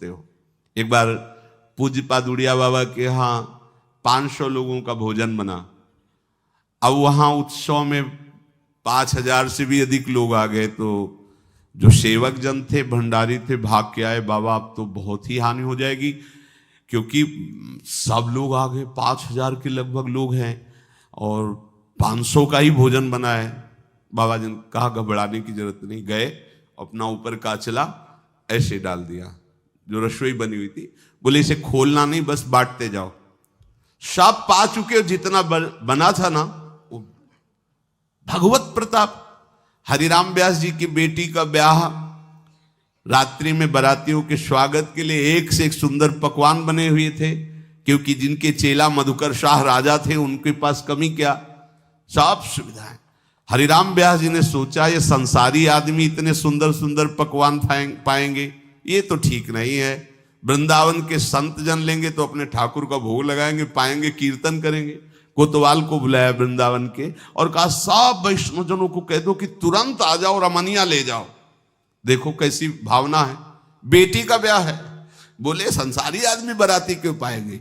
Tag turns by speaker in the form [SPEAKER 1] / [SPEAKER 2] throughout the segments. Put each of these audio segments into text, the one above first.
[SPEAKER 1] सोचते हो। एक बार पूज्यपाद उड़िया बाबा के यहाँ 500 लोगों का भोजन बना। अब वहां उत्सव में 5000 से भी अधिक लोग आ गए, तो जो सेवक जन थे, भंडारी थे, भाग के आए, बाबा अब तो बहुत ही हानि हो जाएगी, क्योंकि सब लोग आ गए, 5000 के लगभग लोग हैं और 500 का ही भोजन बना है। बाबा जी ने कहा घबराने की जरूरत नहीं। गए, अपना ऊपर का चला ऐसे डाल दिया जो रसोई बनी हुई थी। बोले इसे खोलना नहीं, बस बांटते जाओ। सब पा चुके, जितना बना था ना। भगवत प्रताप। हरिराम व्यास जी की बेटी का ब्याह, रात्रि में बारातियों के स्वागत के लिए एक से एक सुंदर पकवान बने हुए थे, क्योंकि जिनके चेला मधुकर शाह राजा थे उनके पास कमी क्या, सब सुविधाएं। हरिराम व्यास जी ने सोचा ये संसारी आदमी इतने सुंदर सुंदर पकवान पाएंगे, ये तो ठीक नहीं है। वृंदावन के संत जन लेंगे तो अपने ठाकुर का भोग लगाएंगे, पाएंगे, कीर्तन करेंगे। कोतवाल को बुलाया वृंदावन के और कहा सब वैष्णवजनों को कह दो कि तुरंत आ जाओ, रमनिया ले जाओ। देखो कैसी भावना है, बेटी का ब्याह है। बोले संसारी आदमी बाराती क्यों पाएंगे,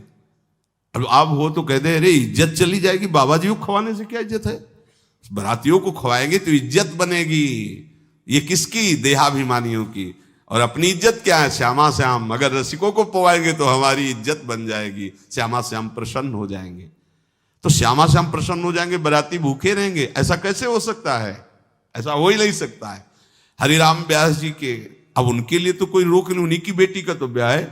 [SPEAKER 1] अब आप हो तो कह दे अरे इज्जत चली जाएगी, बाबा जी को खवाने से क्या इज्जत है, बारातियों को खवाएंगे तो इज्जत बनेगी। ये किसकी, देहाभिमानियों की। और अपनी इज्जत क्या है, श्यामा श्याम। अगर रसिकों को पवाएंगे तो हमारी इज्जत बन जाएगी, श्यामा श्याम प्रसन्न हो जाएंगे। तो श्यामा श्याम प्रसन्न हो जाएंगे, बाराती भूखे रहेंगे, ऐसा कैसे हो सकता है, ऐसा हो ही नहीं सकता है। हरिराम व्यास जी के, अब उनके लिए तो कोई रोक नहीं, उन्हीं की बेटी का तो ब्याह है।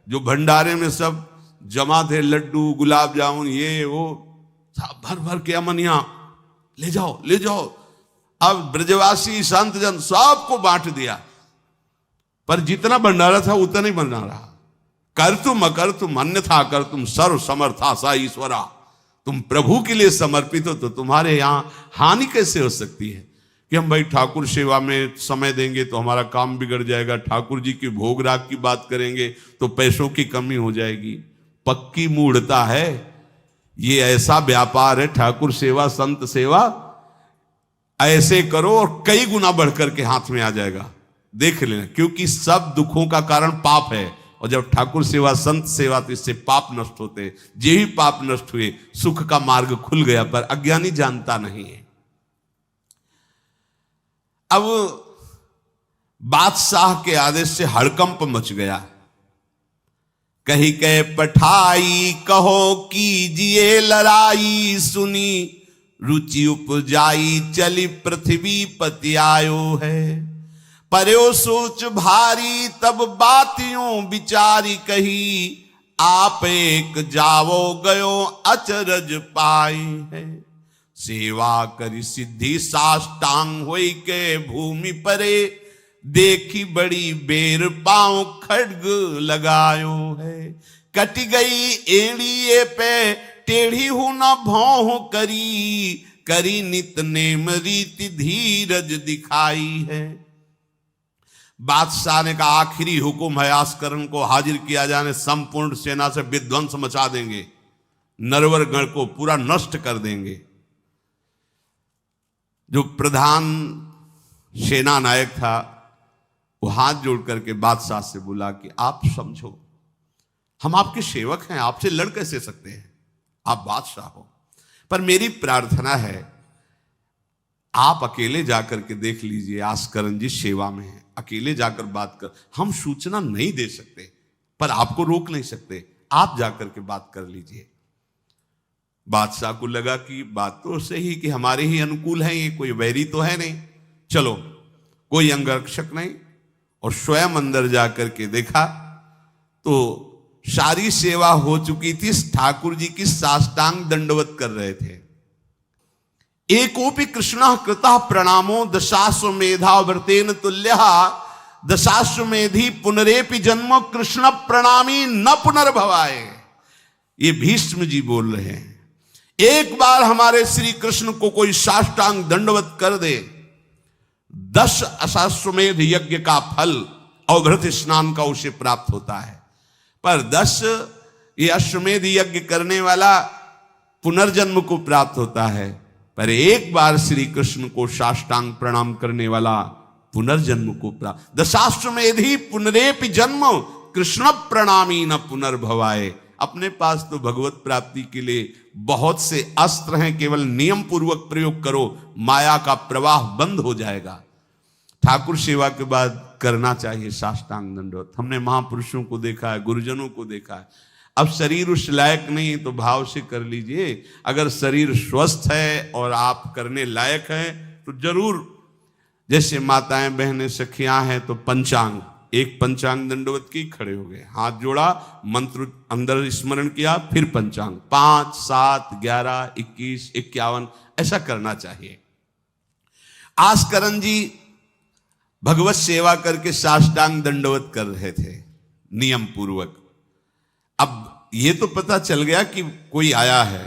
[SPEAKER 1] जो भंडारे में सब जमा थे, लड्डू गुलाब जामुन ये वो सब भर भर के अमनिया, ले जाओ ले जाओ। अब ब्रजवासी संत जन सबको बांट दिया, पर जितना भंडारा था उतना ही बना रहा। कर तुम अकर तुम अन्यथा कर तुम सर्व समर्था सा ईश्वरा। तुम प्रभु के लिए समर्पित हो तो तुम्हारे यहां हानि कैसे हो सकती है कि हम भाई ठाकुर सेवा में समय देंगे तो हमारा काम बिगड़ जाएगा, ठाकुर जी की भोग राग की बात करेंगे तो पैसों की कमी हो जाएगी। पक्की मूढ़ता है, ये ऐसा व्यापार है ठाकुर सेवा संत सेवा, ऐसे करो और कई गुना बढ़कर के हाथ में आ जाएगा, देख लेना। क्योंकि सब दुखों का कारण पाप है, और जब ठाकुर सेवा संत सेवा तो इससे पाप नष्ट होते हैं। जे ही पाप नष्ट हुए सुख का मार्ग खुल गया, पर अज्ञानी जानता नहीं है। अब बादशाह के आदेश से हड़कंप मच गया। कही कह पठाई कहो कीजिए लड़ाई, सुनी रुचि उपजाई चली पृथ्वी पति आयो है। पर्यो सोच भारी तब बातियों विचारी कही, आप एक जावो गयो अचरज पाई है। सेवा करी सिद्धि साष्टांग होई के भूमि परे, देखी बड़ी बेर पांव खड्ग लगायो है। कट गई एड़िए पे टेढ़ी हूं न भौं करी, करी नित नेम रीति धीरज दिखाई है। बादशाह ने कहा आखिरी हुक्म है, आस्करण को हाजिर किया जाने, संपूर्ण सेना से विध्वंस मचा देंगे, नरवर गण को पूरा नष्ट कर देंगे। जो प्रधान सेना नायक था वो हाथ जोड़ करके बादशाह से बोला कि आप समझो, हम आपके सेवक हैं, आपसे लड़ कैसे सकते हैं, आप बादशाह हो, पर मेरी प्रार्थना है आप अकेले जाकर के देख लीजिए, आस्करण जी सेवा में है, अकेले जाकर बात कर। हम सूचना नहीं दे सकते पर आपको रोक नहीं सकते, आप जाकर के बात कर लीजिए। बादशाह को लगा कि बात तो सही कि हमारे ही अनुकूल है, ये कोई वैरी तो है नहीं, चलो कोई अंगरक्षक नहीं। और स्वयं अंदर जाकर के देखा तो सारी सेवा हो चुकी थी, ठाकुर जी की साष्टांग दंडवत कर रहे थे। एकोपि कृष्ण कृतः प्रणामो दशाश्वमेधा व्रतेन तुल्यः, दशाश्वमेधी पुनरेपि जन्म कृष्ण प्रणामी न पुनर्भवाए। ये भीष्म जी बोल रहे हैं, एक बार हमारे श्री कृष्ण को कोई साष्टांग दंडवत कर दे, 10 अश्वमेध यज्ञ का फल और व्रत स्नान का उसे प्राप्त होता है। पर 10 ये अश्वमेध यज्ञ करने वाला पुनर्जन्म को प्राप्त होता है, पर एक बार श्री कृष्ण को साष्टांग प्रणाम करने वाला पुनर्जन्म को प्राप्त। दशाश्वमेधी पुनरेपि जन्म कृष्ण प्रणामी न पुनर्भवाए। अपने पास तो भगवत प्राप्ति के लिए बहुत से अस्त्र हैं, केवल नियम पूर्वक प्रयोग करो, माया का प्रवाह बंद हो जाएगा। ठाकुर सेवा के बाद करना चाहिए साष्टांग दंडवत। हमने महापुरुषों को देखा है, गुरुजनों को देखा है। अब शरीर उस लायक नहीं है तो भाव से कर लीजिए। अगर शरीर स्वस्थ है और आप करने लायक हैं तो जरूर, जैसे माताएं बहनें सखियां हैं तो पंचांग, एक पंचांग दंडवत की, खड़े हो गए, हाथ जोड़ा, मंत्र अंदर स्मरण किया, फिर पंचांग 5, 7, 11, 21, 51 ऐसा करना चाहिए। आस्करण जी भगवत सेवा करके साष्टांग दंडवत कर रहे थे नियम पूर्वक। अब ये तो पता चल गया कि कोई आया है,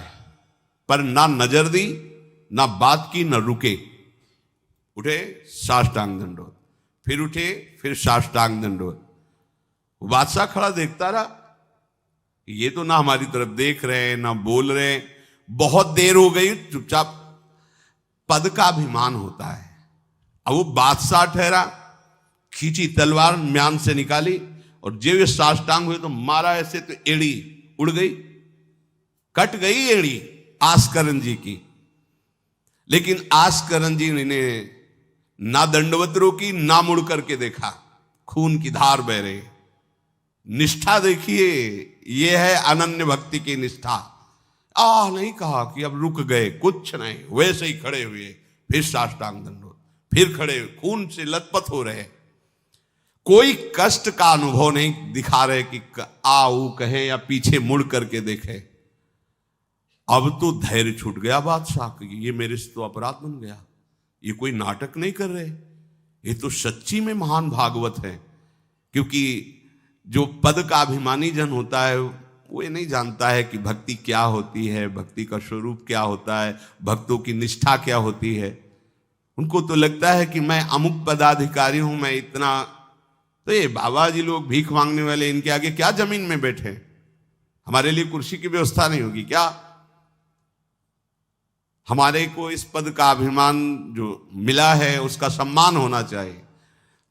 [SPEAKER 1] पर ना नजर दी, ना बात की, ना रुके, उठे साष्टांग दंडवत, फिर उठे, फिर साष्टांग दंडवत। बादशाह खड़ा देखता रहा, ये तो ना हमारी तरफ देख रहे हैं ना बोल रहे हैं। बहुत देर हो गई, चुपचाप। पद का अभिमान होता है। अब वो बादशाह ठहरा, खींची तलवार, म्यान से निकाली और जब ये साष्टांग हुए तो मारा ऐसे, तो एड़ी उड़ गई, कट गई एड़ी आस्करण जी की। लेकिन आस्करण जी ने ना दंडवत रोकी, ना मुड़ करके देखा, खून की धार बह रही। निष्ठा देखिए, ये है अनन्य भक्ति की निष्ठा। नहीं कहा कि अब रुक गए, कुछ नहीं, वैसे ही खड़े हुए, फिर साष्टांग दंडवत, फिर खड़े हुए, खून से लथपथ हो रहे। कोई कष्ट का अनुभव नहीं दिखा रहे कि आओ कहे या पीछे मुड़ करके देखे। अब तो धैर्य छूट गया बादशाह की, ये मेरे से तो अपराध बन गया, ये कोई नाटक नहीं कर रहे, ये तो सच्ची में महान भागवत है। क्योंकि जो पद का अभिमानी जन होता है वो ये नहीं जानता है कि भक्ति क्या होती है, भक्ति का स्वरूप क्या होता है, भक्तों की निष्ठा क्या होती है। उनको तो लगता है कि मैं अमुक पदाधिकारी हूं, मैं इतना, तो ये बाबा जी लोग भीख मांगने वाले, इनके आगे क्या जमीन में बैठे, हमारे लिए कुर्सी की व्यवस्था नहीं होगी क्या? हमारे को इस पद का अभिमान जो मिला है उसका सम्मान होना चाहिए।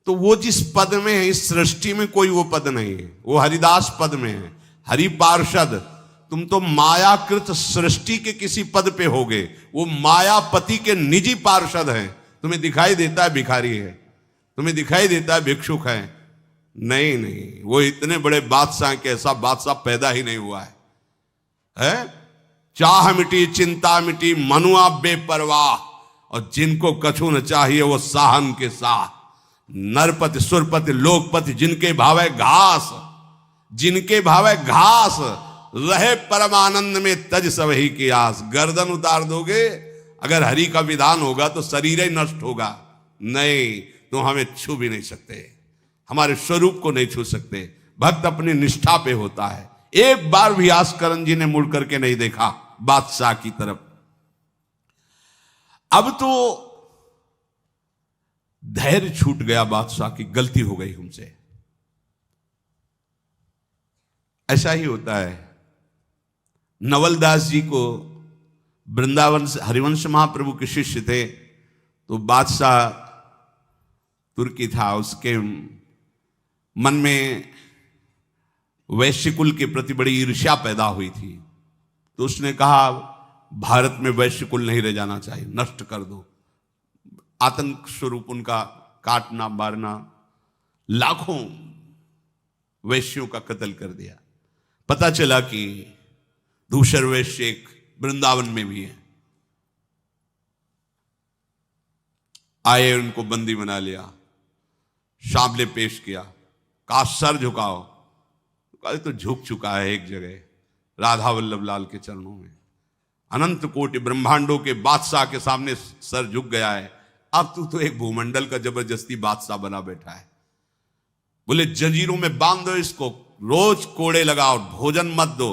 [SPEAKER 1] तो वो जिस पद में है, इस सृष्टि में कोई वो पद नहीं है, वो हरिदास पद में है, हरि पार्षद। तुम तो मायाकृत सृष्टि के किसी पद पे होगे, वो मायापति के निजी पार्षद हैं। तुम्हें दिखाई देता है भिखारी है, तुम्हें दिखाई देता है भिक्षुक है, नहीं नहीं, वो इतने बड़े बादशाह के ऐसा बादशाह पैदा ही नहीं हुआ है? चाह मिटी चिंता मिटी, मनुआ बेपरवाह, और जिनको कछु न चाहिए वो साहन के साह। नरपति सुरपति लोकपति, जिनके भावे घास, जिनके भावे घास, रहे परमानंद में तज सबही की आस। गर्दन उतार दोगे, अगर हरि का विधान होगा तो शरीर ही नष्ट होगा, नहीं तो हमें छू भी नहीं सकते, हमारे स्वरूप को नहीं छू सकते। भक्त अपनी निष्ठा पे होता है। एक बार भी आस्करण जी ने मुड़ करके नहीं देखा बादशाह की तरफ। अब तो धैर्य छूट गया बादशाह की, गलती हो गई हमसे। ऐसा ही होता है। नवलदास जी को वृंदावन से हरिवंश महाप्रभु के शिष्य थे, तो बादशाह तुर्की था, उसके मन में वैश्य कुल के प्रति बड़ी ईर्ष्या पैदा हुई थी। तो उसने कहा भारत में वैश्य कुल नहीं रह जाना चाहिए, नष्ट कर दो। आतंक स्वरूप उनका काटना मारना, लाखों वैश्यों का कत्ल कर दिया। पता चला कि दूसर वैश्य एक वृंदावन में भी है, आए, उनको बंदी बना लिया, सामने पेश किया, कहा सर झुकाओ। कहा तो झुक चुका है एक जगह, राधा वल्लभ लाल के चरणों में। अनंत कोटि ब्रह्मांडों के बादशाह के सामने सर झुक गया है। अब तू तो एक भूमंडल का जबरदस्ती बादशाह बना बैठा है। बोले जंजीरों में बांध दो इसको, रोज कोड़े लगाओ, भोजन मत दो,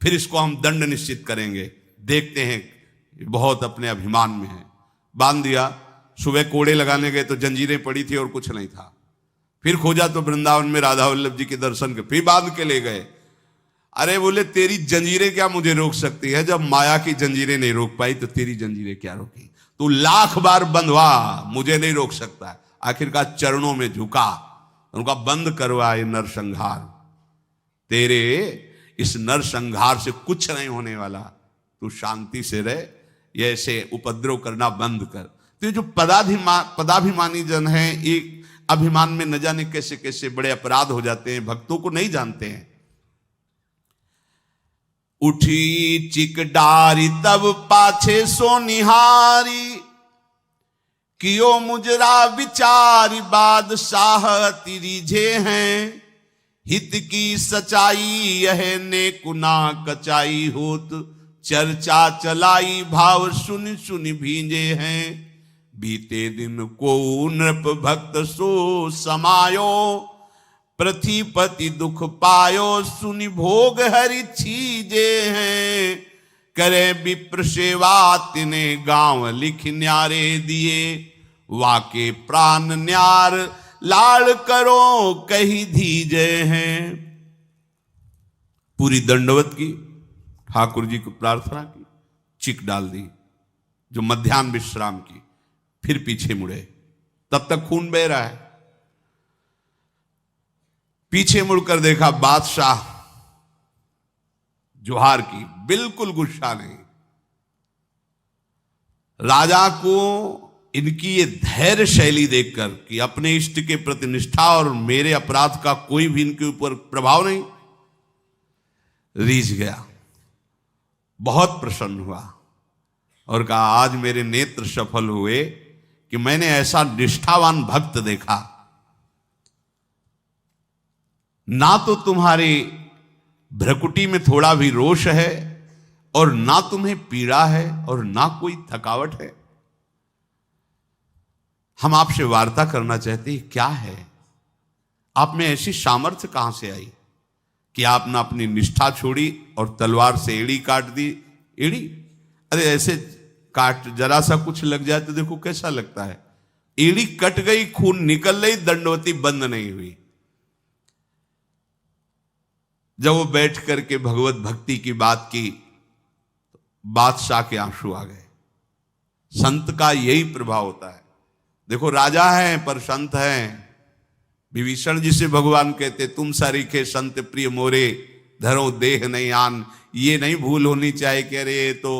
[SPEAKER 1] फिर इसको हम दंड निश्चित करेंगे, देखते हैं बहुत अपने अभिमान में है। बांध दिया। सुबह कोड़े लगाने गए तो जंजीरें पड़ी थी और कुछ नहीं था। फिर खोजा तो वृंदावन में राधा वल्लभ जी के दर्शन के, फिर बांध के ले गए। अरे बोले तेरी जंजीरें क्या मुझे रोक सकती है? जब माया की जंजीरें नहीं रोक पाई तो तेरी जंजीरें क्या रोकी? तू लाख बार बंधवा, मुझे नहीं रोक सकता। आखिरकार चरणों में झुका, उनका बंद करवा ये नरसंहार, तेरे इस नरसंहार से कुछ नहीं होने वाला, तू शांति से रह, ये ऐसे उपद्रव करना बंद कर। तो ये जो पदाभिमानी जन है, एक अभिमान में न जाने कैसे कैसे बड़े अपराध हो जाते हैं, भक्तों को नहीं जानते हैं। उठी चिक डारी तब पाछे सो निहारी, कियो मुजरा विचारी बादशाह तिरिझे हैं। हित की सचाई यह ने कुना कचाई होत, चर्चा चलाई भाव सुन सुन भींजे हैं। बीते दिन को नृप भक्त सो समायो, पृथ्वीपति दुख पायो सुनि भोग हरि छीजे हैं। करे विप्र सेवा तिने गांव लिख न्यारे दिए, वाके प्राण न्यार लाड़ करो कही धीजे हैं। पूरी दंडवत की, ठाकुर जी को प्रार्थना की, चिक डाल दी, जो मध्याह्न विश्राम की, फिर पीछे मुड़े। तब तक खून बह रहा है। पीछे मुड़कर देखा, बादशाह जोहार की, बिल्कुल गुस्सा नहीं। राजा को इनकी ये धैर्य शैली देखकर कि अपने इष्ट के प्रति निष्ठा और मेरे अपराध का कोई भी इनके ऊपर प्रभाव नहीं, रीझ गया, बहुत प्रसन्न हुआ और कहा, आज मेरे नेत्र सफल हुए कि मैंने ऐसा निष्ठावान भक्त देखा। ना तो तुम्हारी भ्रकुटी में थोड़ा भी रोष है, और ना तुम्हें पीड़ा है, और ना कोई थकावट है। हम आपसे वार्ता करना चाहते हैं, क्या है आप में ऐसी सामर्थ्य कहां से आई कि आपने अपनी निष्ठा छोड़ी और तलवार से एड़ी काट दी। एड़ी, अरे ऐसे काट, जरा सा कुछ लग जाए तो देखो कैसा लगता है। एड़ी कट गई, खून निकल गई, दंडवती बंद नहीं हुई। जब वो बैठ करके भगवत भक्ति की बात की, बादशाह के आंसू आ गए। संत का यही प्रभाव होता है। देखो, राजा हैं पर संत हैं। विभीषण जी से भगवान कहते, तुम सारीखे संत प्रिय मोरे, धरो देह नहीं आन। ये नहीं भूल होनी चाहिए कि अरे ये तो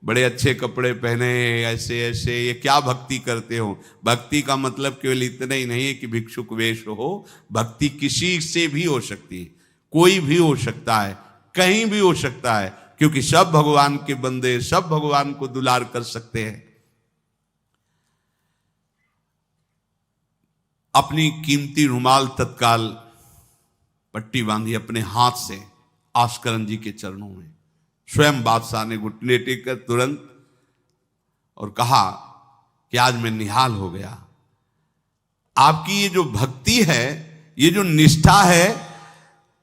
[SPEAKER 1] बड़े अच्छे कपड़े पहने, ऐसे ऐसे, ये क्या भक्ति करते हो। भक्ति का मतलब केवल इतना ही नहीं है कि भिक्षुक वेश हो। भक्ति किसी से भी हो सकती है, कोई भी हो सकता है, कहीं भी हो सकता है, क्योंकि सब भगवान के बंदे, सब भगवान को दुलार कर सकते हैं। अपनी कीमती रुमाल तत्काल पट्टी बांधी अपने हाथ से आस्करन जी के चरणों में। स्वयं बादशाह ने घुटने टेक कर तुरंत और कहा कि आज मैं निहाल हो गया। आपकी ये जो भक्ति है, ये जो निष्ठा है,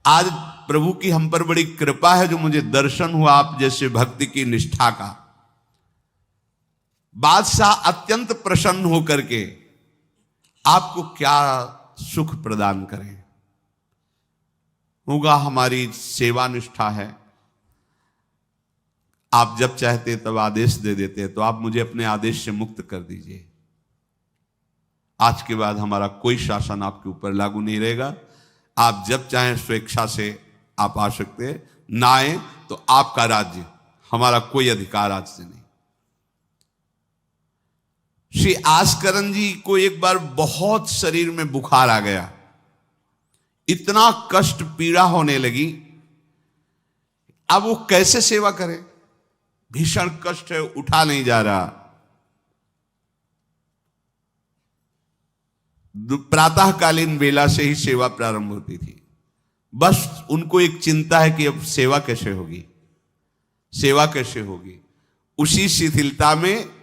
[SPEAKER 1] आज प्रभु की हम पर बड़ी कृपा है जो मुझे दर्शन हुआ आप जैसे भक्ति की निष्ठा का। बादशाह अत्यंत प्रसन्न होकर के आपको क्या सुख प्रदान करें। होगा हमारी सेवा निष्ठा है, आप जब चाहते तब आदेश दे देते हैं, तो आप मुझे अपने आदेश से मुक्त कर दीजिए। आज के बाद हमारा कोई शासन आपके ऊपर लागू नहीं रहेगा। आप जब चाहें स्वेच्छा से आप आ सकते हैं, ना आए तो आपका राज्य, हमारा कोई अधिकार आज से नहीं। श्री आस्करन जी को एक बार बहुत शरीर में बुखार आ गया, इतना कष्ट पीड़ा होने लगी। अब वो कैसे सेवा करें, भीषण कष्ट है, उठा नहीं जा रहा। प्रातःकालीन बेला से ही सेवा प्रारंभ होती थी। बस उनको एक चिंता है कि अब सेवा कैसे होगी, सेवा कैसे होगी। उसी शिथिलता में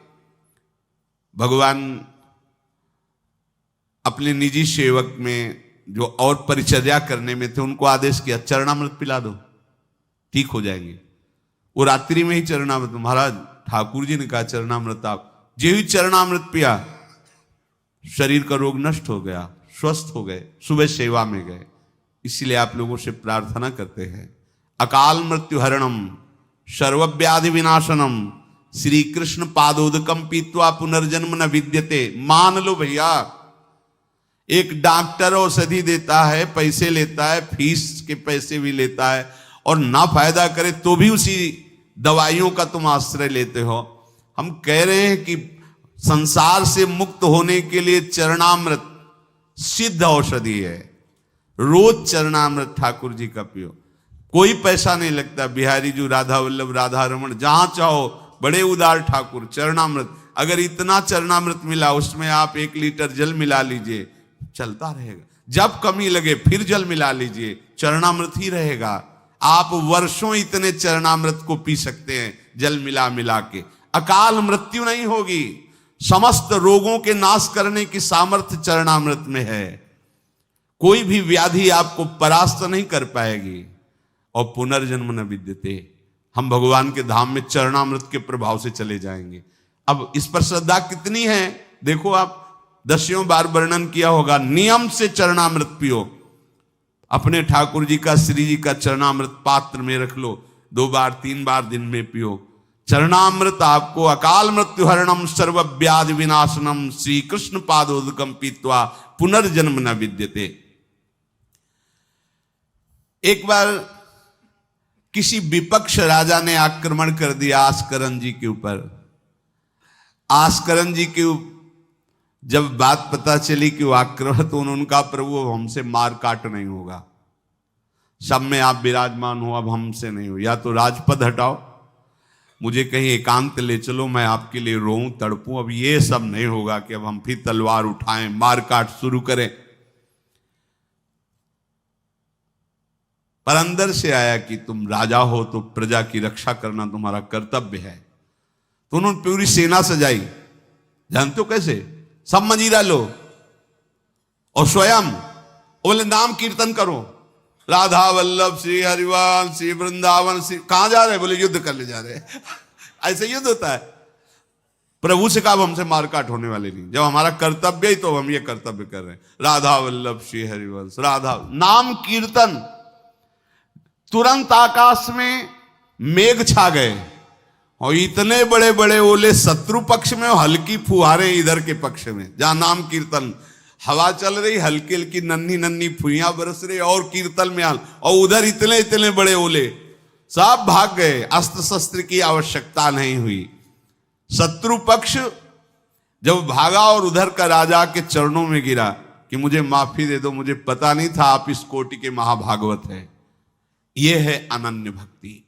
[SPEAKER 1] भगवान अपने निजी सेवक में जो और परिचर्या करने में थे, उनको आदेश किया, चरणामृत पिला दो, ठीक हो जाएंगे। वो रात्रि में ही चरणामृत, महाराज ठाकुर जी ने कहा चरणामृत, आप जो ही चरणामृत पिया, शरीर का रोग नष्ट हो गया, स्वस्थ हो गए, सुबह सेवा में गए। इसलिए आप लोगों से प्रार्थना करते हैं, अकाल मृत्यु हरणम सर्वव्याधि विनाशनम श्री कृष्ण पादोदकम पीत्वा पुनर्जन्म न विद्यते। मान लो भैया, एक डॉक्टर औषधि देता है, पैसे लेता है, फीस के पैसे भी लेता है, और ना फायदा करे तो भी उसी दवाइयों का तुम आश्रय लेते हो। हम कह रहे हैं कि संसार से मुक्त होने के लिए चरणामृत सिद्ध औषधि है। रोज चरणामृत ठाकुर जी का पियो, कोई पैसा नहीं लगता। बिहारी जी, राधा वल्लभ, राधा रमन, जहां चाहो, बड़े उदार ठाकुर। चरणामृत, अगर इतना चरणामृत मिला उसमें आप 1 लीटर जल मिला लीजिए, चलता रहेगा। जब कमी लगे फिर जल मिला लीजिए, चरणामृत ही रहेगा। आप वर्षों इतने चरणामृत को पी सकते हैं जल मिला मिला के। अकाल मृत्यु नहीं होगी। समस्त रोगों के नाश करने की सामर्थ्य चरणामृत में है। कोई भी व्याधि आपको परास्त नहीं कर पाएगी। और पुनर्जन्म न विद्यते, हम भगवान के धाम में चरणामृत के प्रभाव से चले जाएंगे। अब इस पर श्रद्धा कितनी है देखो आप, 10 बार वर्णन किया होगा। नियम से चरणामृत पियो। अपने ठाकुर जी का, श्री जी का चरणामृत पात्र में रख लो, 2 बार 3 बार दिन में पियो। चरणामृत आपको अकाल मृत्यु हरणम सर्व व्याधि विनाशनम श्री कृष्ण पादोदकम पीत्वा पुनर्जन्म न विद्यते। एक बार किसी विपक्ष राजा ने आक्रमण कर दिया आस्करन जी के ऊपर। आस्करन जी के जब बात पता चली कि वो आक्रमण, तो उनका प्रभु हमसे मार काट नहीं होगा, सब में आप विराजमान हो, अब हमसे नहीं हो। या तो राजपद हटाओ, मुझे कहीं एकांत ले चलो, मैं आपके लिए रोऊं तड़पूं। अब ये सब नहीं होगा कि अब हम फिर तलवार उठाएं, मार काट शुरू करें। पर अंदर से आया कि तुम राजा हो तो प्रजा की रक्षा करना तुम्हारा कर्तव्य है। तो उन्होंने पूरी सेना सजाई, जानते हो कैसे? सब मजीरा लो और स्वयं बोले नाम कीर्तन करो, राधा वल्लभ श्री हरिवाल श्री वृंदावन श्री। कहां जा रहे? बोले युद्ध करने जा रहे हैं। ऐसे युद्ध होता है। प्रभु से कहा हमसे मारकाट होने वाले नहीं, जब हमारा कर्तव्य ही तो हम ये कर्तव्य कर रहे हैं। राधा वल्लभ श्री हरिवंश, राधा नाम कीर्तन। तुरंत आकाश में मेघ छा गए और इतने बड़े बड़े ओले शत्रु पक्ष में और हल्की फुहारे इधर के पक्ष में। जहां नाम कीर्तन, हवा चल रही, हल्की हल्की नन्ही नन्ही फुइयां बरस रही और कीर्तन में हाल, और उधर इतने इतने बड़े ओले। सब भाग गए, अस्त्र शस्त्र की आवश्यकता नहीं हुई। शत्रु पक्ष जब भागा और उधर का राजा के चरणों में गिरा कि मुझे माफी दे दो, मुझे पता नहीं था आप इस कोटि के महाभागवत हैं। यह है अनन्य भक्ति।